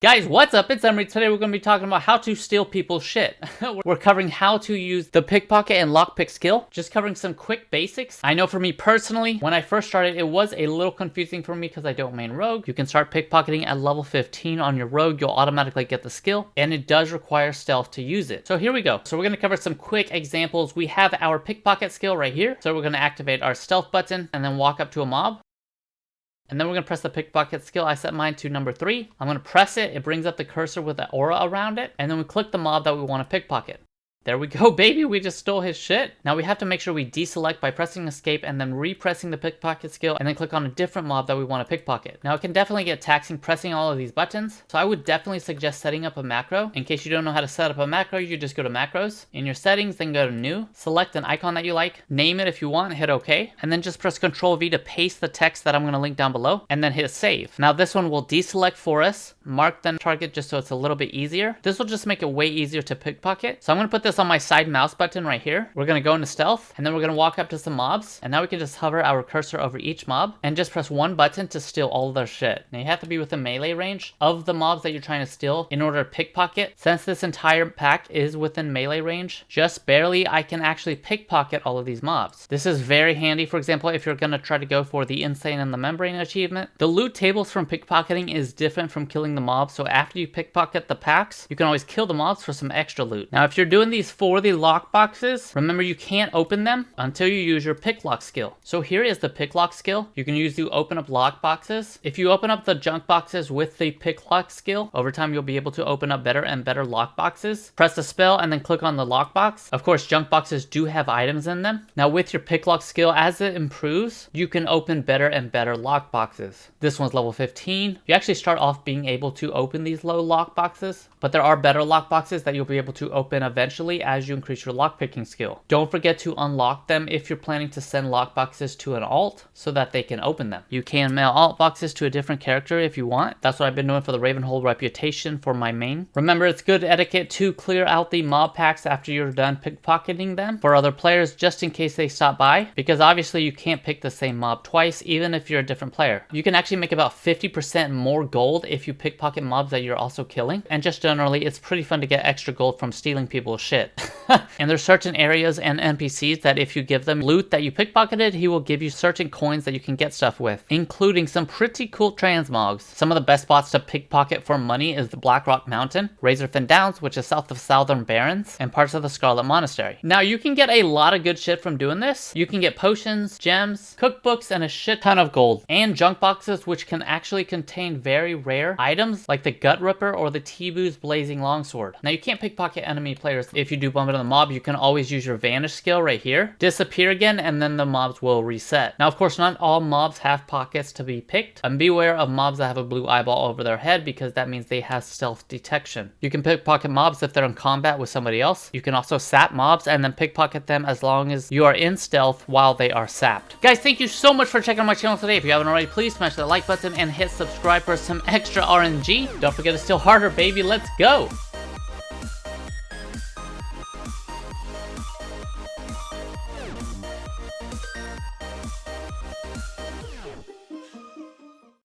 Guys, what's up? It's Emery. Today we're going to be talking about how to steal people's shit. We're covering how to use the pickpocket and lockpick skill. Just covering some quick basics. I know for me personally, when I first started, it was a little confusing for me because I don't main rogue. You can start pickpocketing at level 15 on your rogue. You'll automatically get the skill, and it does require stealth to use it. So here we go. So we're going to cover some quick examples. We have our pickpocket skill right here. So we're going to activate our stealth button and then walk up to a mob. And then we're going to press the pickpocket skill. I set mine to number 3. I'm going to press it. It brings up the cursor with the aura around it. And then we click the mob that we want to pickpocket. There we go, baby. We just stole his shit. Now we have to make sure we deselect by pressing escape and then repressing the pickpocket skill and then click on a different mob that we want to pickpocket. Now it can definitely get taxing pressing all of these buttons. So I would definitely suggest setting up a macro. In case you don't know how to set up a macro, you just go to macros. In your settings, then go to new. Select an icon that you like. Name it if you want. Hit OK. And then just press Ctrl V to paste the text that I'm going to link down below. And then hit save. Now this one will deselect for us. Mark the target just so it's a little bit easier. This will just make it way easier to pickpocket. So I'm going to put this on my side mouse button right here. We're going to go into stealth and then we're going to walk up to some mobs, and now we can just hover our cursor over each mob and just press one button to steal all their shit. Now you have to be within melee range of the mobs that you're trying to steal in order to pickpocket. Since this entire pack is within melee range, just barely, I can actually pickpocket all of these mobs. This is very handy, for example, if you're going to try to go for the Insane and the Membrane achievement. The loot tables from pickpocketing is different from killing the mobs, so after you pickpocket the packs, you can always kill the mobs for some extra loot. Now if you're doing these for the lock boxes, remember you can't open them until you use your pick lock skill. So here is the pick lock skill. You can use to open up lock boxes. If you open up the junk boxes with the pick lock skill, over time you'll be able to open up better and better lock boxes. Press the spell and then click on the lock box. Of course, junk boxes do have items in them. Now with your pick lock skill, as it improves, you can open better and better lock boxes. This one's level 15. You actually start off being able to open these low lock boxes, but there are better lock boxes that you'll be able to open eventually as you increase your lockpicking skill. Don't forget to unlock them if you're planning to send lock boxes to an alt so that they can open them. You can mail alt boxes to a different character if you want. That's what I've been doing for the Ravenhold reputation for my main. Remember, it's good etiquette to clear out the mob packs after you're done pickpocketing them for other players, just in case they stop by, because obviously you can't pick the same mob twice, even if you're a different player. You can actually make about 50% more gold if you pickpocket mobs that you're also killing, and just generally it's pretty fun to get extra gold from stealing people's shit. And there's certain areas and NPCs that if you give them loot that you pickpocketed, he will give you certain coins that you can get stuff with, including some pretty cool transmogs. Some of the best spots to pickpocket for money is the Blackrock Mountain, Razorfen Downs, which is south of Southern Barrens, and parts of the Scarlet Monastery. Now you can get a lot of good shit from doing this. You can get potions, gems, cookbooks, and a shit ton of gold, and junk boxes, which can actually contain very rare items like the Gut Ripper or the T-Boo's Blazing Longsword. Now you can't pickpocket enemy players. If you do bump into the mob, you can always use your vanish skill right here, disappear again, and then the mobs will reset. Now of course not all mobs have pockets to be picked, and beware of mobs that have a blue eyeball over their head, because that means they have stealth detection. You can pickpocket mobs if they're in combat with somebody else. You can also sap mobs and then pickpocket them as long as you are in stealth while they are sapped. Guys, thank you so much for checking out my channel today. If you haven't already, please smash that like button and hit subscribe for some extra RNG. Don't forget to steal harder, baby. Let's go.